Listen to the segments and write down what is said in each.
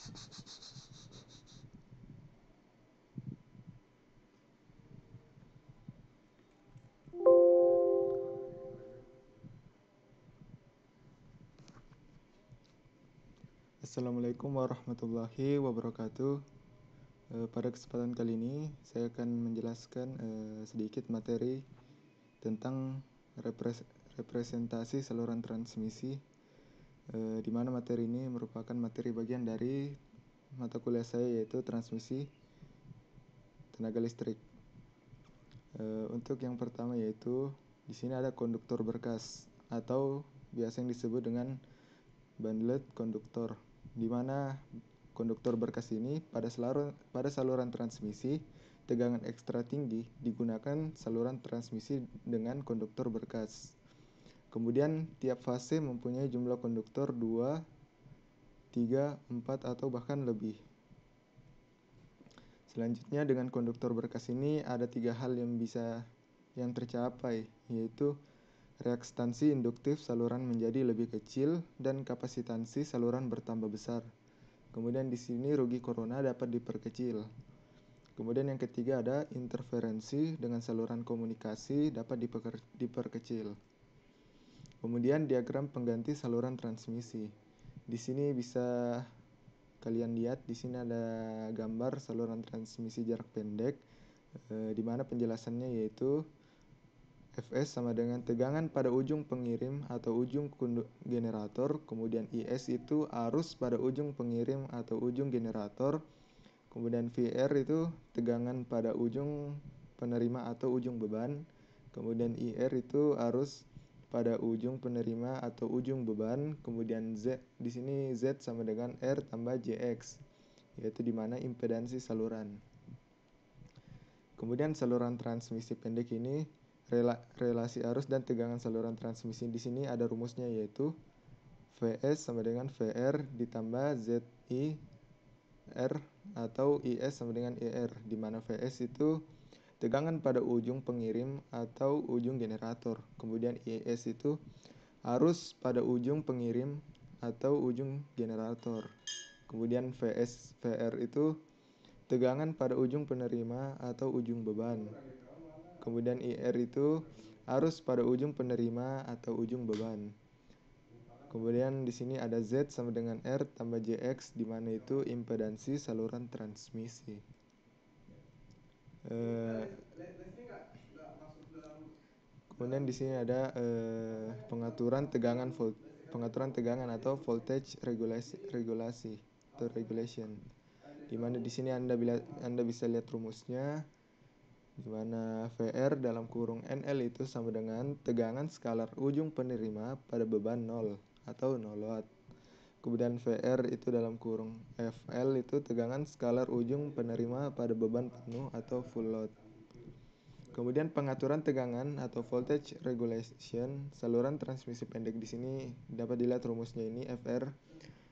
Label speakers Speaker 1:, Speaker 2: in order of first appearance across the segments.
Speaker 1: Assalamualaikum warahmatullahi wabarakatuh. Pada kesempatan kali ini saya akan menjelaskan sedikit materi tentang representasi saluran transmisi, di mana materi ini merupakan materi bagian dari mata kuliah saya, yaitu transmisi tenaga listrik. Untuk yang pertama yaitu di sini ada konduktor berkas atau biasa yang disebut dengan bundled konduktor, di mana konduktor berkas ini pada saluran transmisi tegangan ekstra tinggi digunakan saluran transmisi dengan konduktor berkas. Kemudian tiap fase mempunyai jumlah konduktor 2, 3, 4 atau bahkan lebih. Selanjutnya dengan konduktor berkas ini ada 3 hal yang tercapai, yaitu reaktansi induktif saluran menjadi lebih kecil dan kapasitansi saluran bertambah besar. Kemudian di sini rugi korona dapat diperkecil. Kemudian yang ketiga ada interferensi dengan saluran komunikasi dapat diperkecil. Kemudian diagram pengganti saluran transmisi. Di sini bisa kalian lihat, di sini ada gambar saluran transmisi jarak pendek, di mana penjelasannya yaitu Fs sama dengan tegangan pada ujung pengirim atau ujung generator, kemudian Is itu arus pada ujung pengirim atau ujung generator, kemudian Vr itu tegangan pada ujung penerima atau ujung beban, kemudian Ir itu arus pada ujung penerima atau ujung beban, kemudian Z di sini Z sama dengan R tambah Jx, yaitu di mana impedansi saluran. Kemudian saluran transmisi pendek ini relasi arus dan tegangan saluran transmisi di sini ada rumusnya, yaitu Vs sama dengan Vr ditambah Zi R atau Is sama dengan Ir, di mana Vs itu tegangan pada ujung pengirim atau ujung generator, kemudian Is itu arus pada ujung pengirim atau ujung generator, kemudian Vr itu tegangan pada ujung penerima atau ujung beban, kemudian Ir itu arus pada ujung penerima atau ujung beban. Kemudian di sini ada Z sama dengan R tambah Jx, di mana itu impedansi saluran transmisi. Kemudian di sini ada pengaturan tegangan atau voltage regulasi atau regulation. Di mana di sini Anda bisa lihat rumusnya, di mana VR dalam kurung NL itu sama dengan tegangan skalar ujung penerima pada beban 0 atau 0 watt. Kemudian VR itu dalam kurung FL itu tegangan skalar ujung penerima pada beban penuh atau full load. Kemudian pengaturan tegangan atau voltage regulation saluran transmisi pendek, di sini dapat dilihat rumusnya ini FR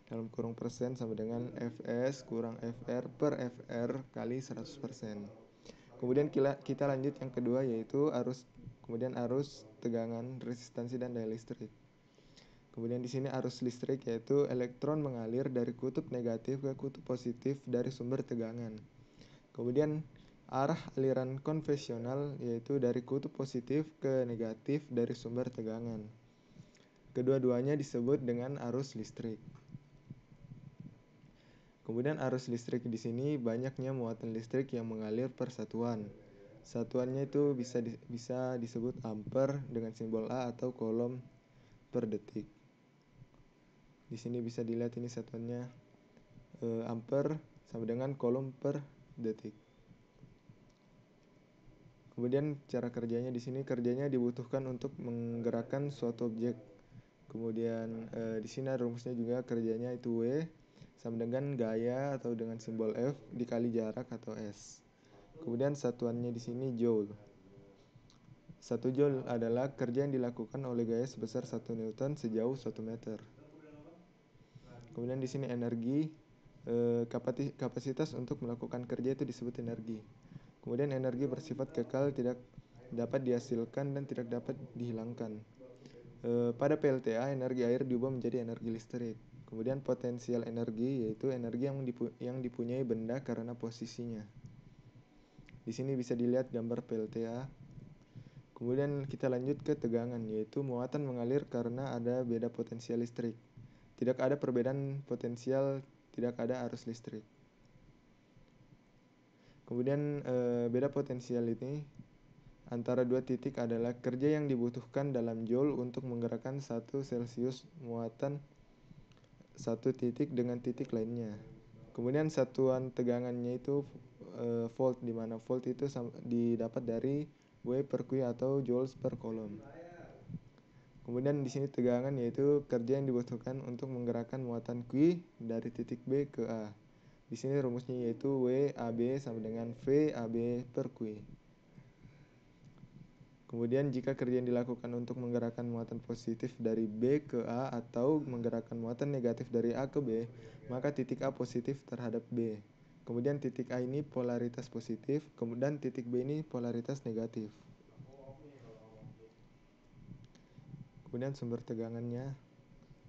Speaker 1: dalam kurung persen sama dengan Fs kurang Fr per Fr kali 100%. Kemudian kita lanjut yang kedua, yaitu arus tegangan, resistansi dan daya listrik. Kemudian di sini arus listrik yaitu elektron mengalir dari kutub negatif ke kutub positif dari sumber tegangan. Kemudian arah aliran konvensional yaitu dari kutub positif ke negatif dari sumber tegangan. Kedua-duanya disebut dengan arus listrik. Kemudian arus listrik di sini banyaknya muatan listrik yang mengalir per satuan. Satuannya itu bisa disebut ampere dengan simbol A atau coulomb per detik. Di sini bisa dilihat ini satuannya, ampere sama dengan coulomb per detik. Kemudian cara kerjanya di sini, kerjanya dibutuhkan untuk menggerakkan suatu objek. Kemudian di sini rumusnya juga, kerjanya itu W sama dengan gaya atau dengan simbol F dikali jarak atau S. Kemudian satuannya di sini joule. 1 joule adalah kerja yang dilakukan oleh gaya sebesar 1 Newton sejauh 1 meter. Kemudian di sini energi, kapasitas untuk melakukan kerja itu disebut energi. Kemudian energi bersifat kekal, tidak dapat dihasilkan dan tidak dapat dihilangkan. Pada PLTA energi air diubah menjadi energi listrik. Kemudian potensial energi yaitu energi yang dipunyai benda karena posisinya. Di sini bisa dilihat gambar PLTA. Kemudian kita lanjut ke tegangan, yaitu muatan mengalir karena ada beda potensial listrik. Tidak ada perbedaan potensial, tidak ada arus listrik. Kemudian beda potensial ini antara dua titik adalah kerja yang dibutuhkan dalam joule untuk menggerakkan 1 Celsius muatan satu titik dengan titik lainnya. Kemudian satuan tegangannya itu volt, di mana volt itu didapat dari W per Q atau joules per coulomb. Kemudian di sini tegangan yaitu kerja yang dibutuhkan untuk menggerakkan muatan Q dari titik B ke A. Di sini rumusnya yaitu W AB sama dengan V AB per Q. Kemudian jika kerja yang dilakukan untuk menggerakkan muatan positif dari B ke A atau menggerakkan muatan negatif dari A ke B, maka titik A positif terhadap B. Kemudian titik A ini polaritas positif, kemudian titik B ini polaritas negatif. Kemudian sumber tegangannya.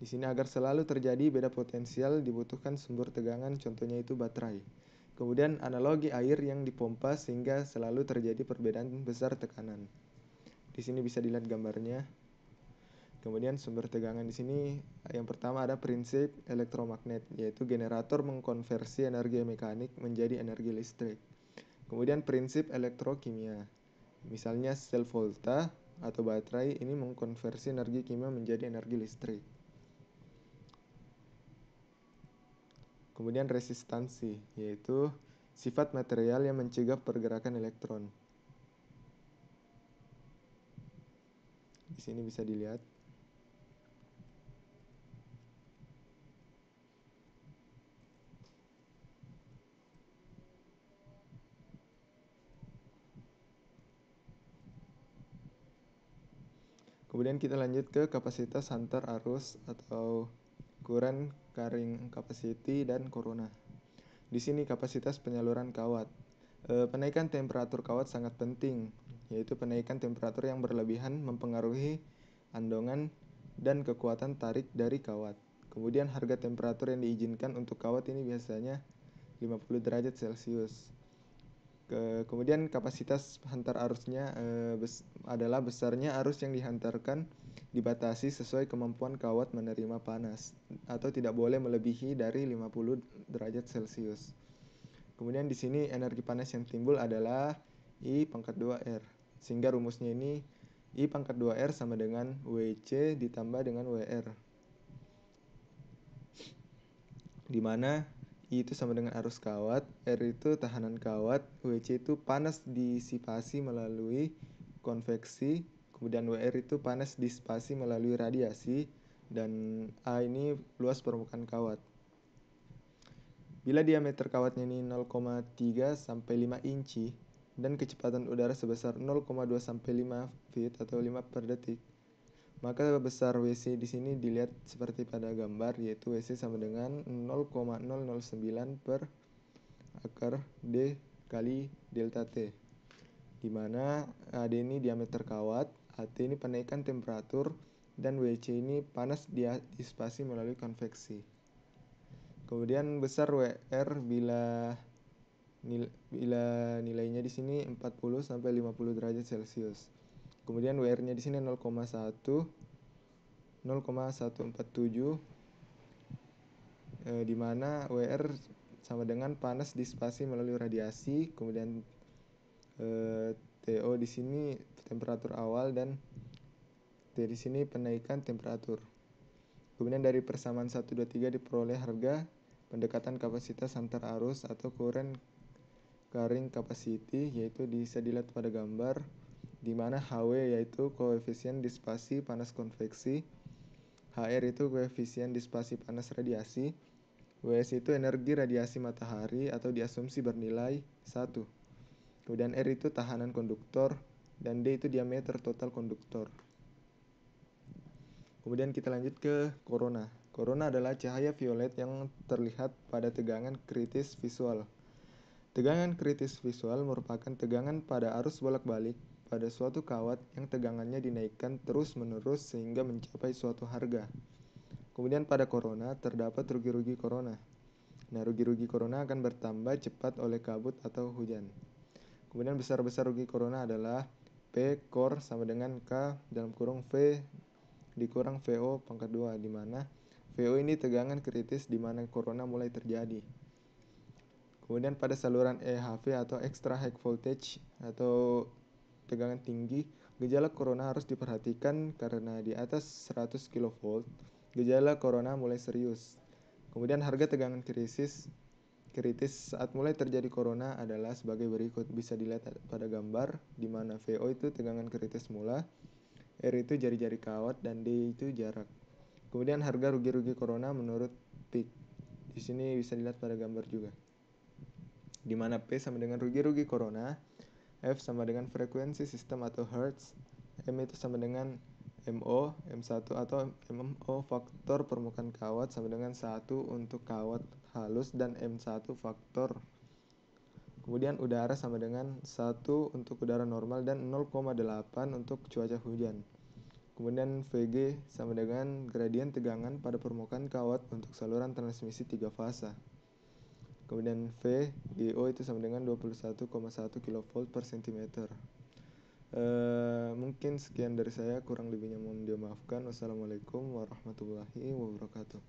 Speaker 1: Di sini agar selalu terjadi beda potensial dibutuhkan sumber tegangan, contohnya itu baterai. Kemudian analogi air yang dipompa sehingga selalu terjadi perbedaan besar tekanan. Di sini bisa dilihat gambarnya. Kemudian sumber tegangan di sini yang pertama ada prinsip elektromagnet, yaitu generator mengkonversi energi mekanik menjadi energi listrik. Kemudian prinsip elektrokimia, misalnya sel volta atau baterai ini mengkonversi energi kimia menjadi energi listrik. Kemudian resistansi, yaitu sifat material yang mencegah pergerakan elektron. Di sini bisa dilihat. Kemudian kita lanjut ke kapasitas antar arus atau current carrying capacity dan corona. Di sini kapasitas penyaluran kawat. Penaikan temperatur kawat sangat penting, yaitu penaikan temperatur yang berlebihan mempengaruhi andongan dan kekuatan tarik dari kawat. Kemudian harga temperatur yang diizinkan untuk kawat ini biasanya 50 derajat Celcius. Kemudian kapasitas hantar arusnya adalah besarnya arus yang dihantarkan dibatasi sesuai kemampuan kawat menerima panas atau tidak boleh melebihi dari 50 derajat Celcius. Kemudian di sini energi panas yang timbul adalah I pangkat 2R. Sehingga rumusnya ini I pangkat 2R sama dengan WC ditambah dengan WR. Di mana I itu sama dengan arus kawat, R itu tahanan kawat, WC itu panas disipasi melalui konveksi, kemudian WR itu panas disipasi melalui radiasi, dan A ini luas permukaan kawat. Bila diameter kawatnya ini 0,3 sampai 5 inci dan kecepatan udara sebesar 0,2 sampai 5 feet atau 5 per detik, maka besar WC di sini dilihat seperti pada gambar, yaitu WC sama dengan 0,009 per akar D kali delta T, di mana AD ini diameter kawat, AT ini penaikan temperatur, dan WC ini panas disipasi melalui konveksi. Kemudian besar WR bila nilainya di sini 40 sampai 50 derajat Celcius. Kemudian WR-nya di sini 0,1 0,147 di mana WR sama dengan panas disipasi melalui radiasi, kemudian TO di sini temperatur awal dan T di sini penaikan temperatur. Kemudian dari persamaan 1 2 3 diperoleh harga pendekatan kapasitas antar arus atau current carrying capacity, yaitu bisa dilihat pada gambar, di mana HW yaitu koefisien disipasi panas konveksi, HR itu koefisien disipasi panas radiasi, WS itu energi radiasi matahari atau diasumsi bernilai 1. Kemudian R itu tahanan konduktor, dan D itu diameter total konduktor. Kemudian kita lanjut ke corona. Corona adalah cahaya violet yang terlihat pada tegangan kritis visual. Tegangan kritis visual merupakan tegangan pada arus bolak-balik pada suatu kawat yang tegangannya dinaikkan terus-menerus sehingga mencapai suatu harga. Kemudian pada corona terdapat rugi-rugi corona. Nah, rugi-rugi corona akan bertambah cepat oleh kabut atau hujan. Kemudian besar-besar rugi corona adalah P core sama dengan K dalam kurung V dikurang VO pangkat 2, di mana VO ini tegangan kritis di mana corona mulai terjadi. Kemudian pada saluran EHV atau extra high voltage atau tegangan tinggi, gejala corona harus diperhatikan karena di atas 100 kV, gejala corona mulai serius. Kemudian harga tegangan kritis saat mulai terjadi corona adalah sebagai berikut. Bisa dilihat pada gambar di mana VO itu tegangan kritis mula, R itu jari-jari kawat, dan D itu jarak. Kemudian harga rugi-rugi corona menurut peak. Di sini bisa dilihat pada gambar juga. Di mana P sama dengan rugi-rugi corona, F sama dengan frekuensi sistem atau hertz, M itu sama dengan MO, M1 atau MO faktor permukaan kawat sama dengan 1 untuk kawat halus dan M1 faktor. Kemudian udara sama dengan 1 untuk udara normal dan 0,8 untuk cuaca hujan. Kemudian VG sama dengan gradien tegangan pada permukaan kawat untuk saluran transmisi 3 fasa. Kemudian VGO itu sama dengan 21,1 kV per cm. Mungkin sekian dari saya, kurang lebihnya mohon dimaafkan. Wassalamualaikum warahmatullahi wabarakatuh.